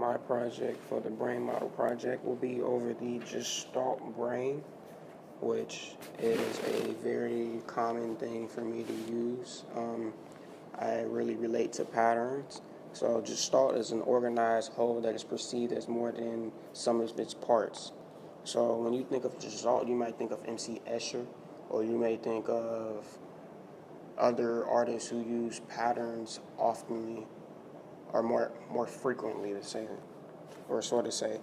my project for the brain model project will be over the Gestalt brain, which is a very common thing for me to use. I really relate to patterns. So Gestalt is an organized whole that is perceived as more than some of its parts. So when you think of Gestalt, you might think of MC Escher, or you may think of other artists who use patterns often or more frequently to say, or sort of say.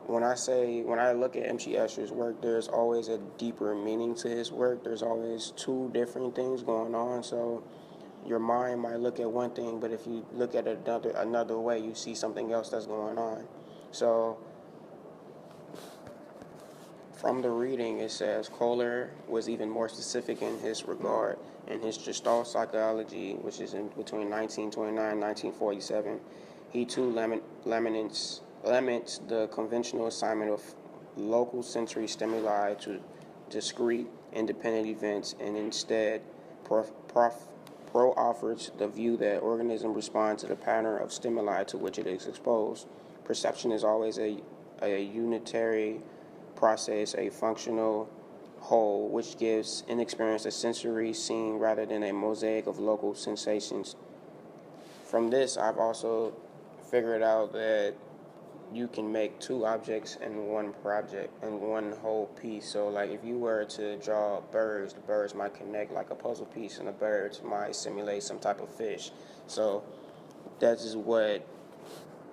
When I look at MC Escher's work, there's always a deeper meaning to his work. There's always two different things going on. So your mind might look at one thing, but if you look at it another way, you see something else that's going on. So from the reading, it says Kohler was even more specific in his regard. In his Gestalt psychology, which is in between 1929 and 1947, he too laments the conventional assignment of local sensory stimuli to discrete, independent events, and instead offers the view that organisms respond to the pattern of stimuli to which it is exposed. Perception is always a unitary process, a functional whole, which gives an experience a sensory scene rather than a mosaic of local sensations. From this, I've also figured out that you can make two objects in one project, in one whole piece. So like if you were to draw birds, the birds might connect like a puzzle piece, and the birds might simulate some type of fish. So that is what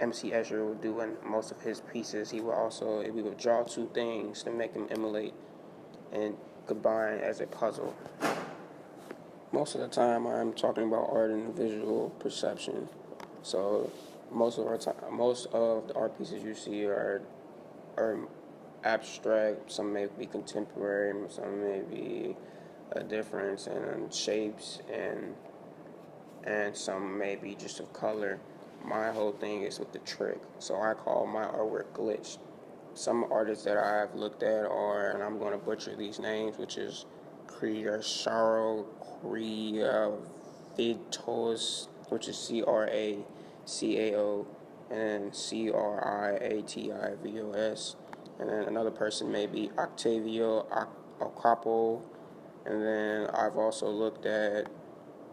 MC Escher would do in most of his pieces. We would draw two things to make them emulate and combine as a puzzle. Most of the time, I'm talking about art and visual perception. So most of the art pieces you see are abstract. Some may be contemporary. Some may be a difference in shapes, and some may be just of color. My whole thing is with the trick. So I call my artwork glitch. Some artists that I've looked at are, and I'm going to butcher these names, which is Crasharo Kriavitos, which is Cracao, and Criativos. And then another person may be Octavio Ocapo. And then I've also looked at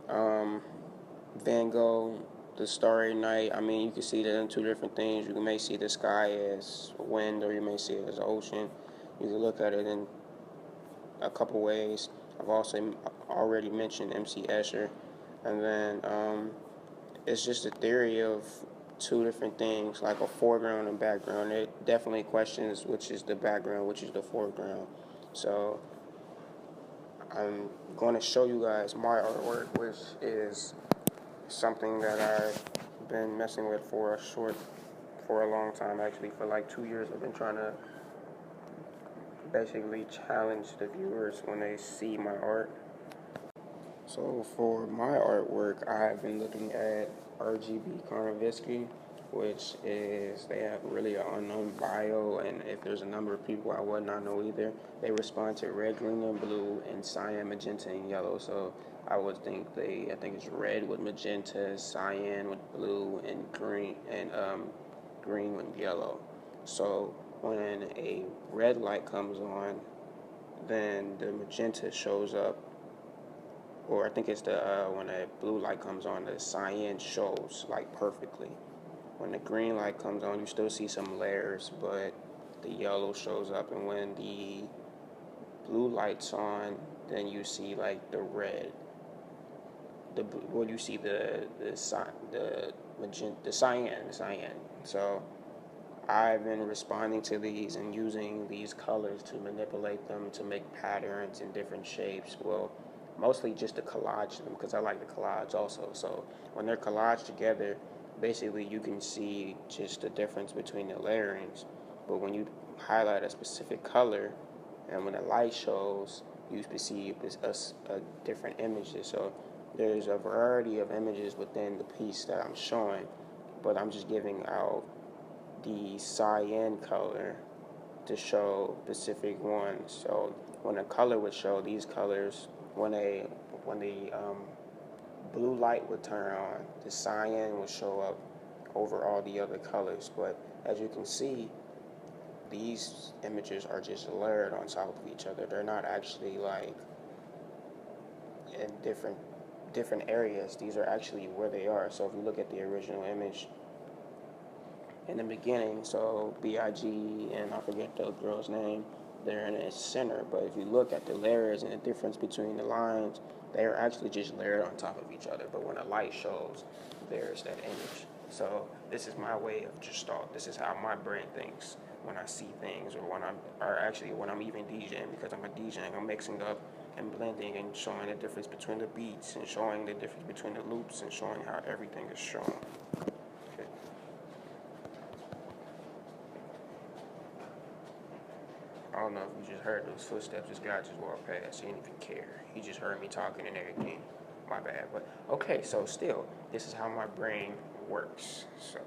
Van Gogh, The Starry Night. I mean, you can see that in two different things. You may see the sky as wind, or you may see it as ocean. You can look at it in a couple ways. I've also already mentioned MC Escher. And then it's just a theory of two different things, like a foreground and background. It definitely questions which is the background, which is the foreground. So I'm going to show you guys my artwork, which is something that I've been messing with for a long time, actually. For like 2 years, I've been trying to basically challenge the viewers when they see my art. So for my artwork, I've been looking at RGB Karnavisky, which is, they have really an unknown bio, and if there's a number of people I would not know either. They respond to red, green, and blue, and cyan, magenta, and yellow. So I think it's red with magenta, cyan with blue, and green with yellow. So when a red light comes on, then the magenta shows up, or I think it's when a blue light comes on, the cyan shows like perfectly. When the green light comes on, you still see some layers, but the yellow shows up. And when the blue light's on, then you see like the red. You see the cyan. So I've been responding to these and using these colors to manipulate them to make patterns in different shapes. Well, mostly just to collage them, because I like the collage also. So when they're collaged together, basically you can see just the difference between the layerings. But when you highlight a specific color, and when the light shows, you perceive a different images. So there's a variety of images within the piece that I'm showing, but I'm just giving out the cyan color to show specific ones. So when a color would show these colors, when the blue light would turn on, the cyan would show up over all the other colors. But as you can see, these images are just layered on top of each other. They're not actually like in different areas. These are actually where they are. So if you look at the original image in the beginning, so B.I.G. and I forget the girl's name, they're in its center. But if you look at the layers and the difference between the lines, they are actually just layered on top of each other. But when the light shows, there's that image. So this is my way of Gestalt. This is how my brain thinks when I see things, or when I'm even DJing, because I'm a DJ. I'm mixing up and blending and showing the difference between the beats and showing the difference between the loops and showing how everything is shown. Okay. I don't know if you just heard those footsteps. This guy just walked past. He didn't even care. He just heard me talking and everything. My bad. But okay, so still, this is how my brain works. So